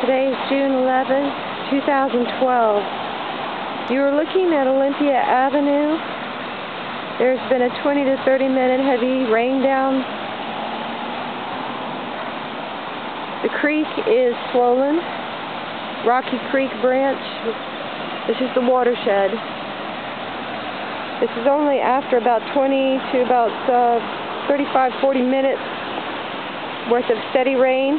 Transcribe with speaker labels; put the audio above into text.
Speaker 1: Today is June 11th, 2012. You are looking at Olympia Avenue. There's been a 20 to 30 minute heavy rain down. The creek is swollen. Rocky Creek branch. This is the watershed. This is only after about 20 to about 35-40 minutes worth of steady rain.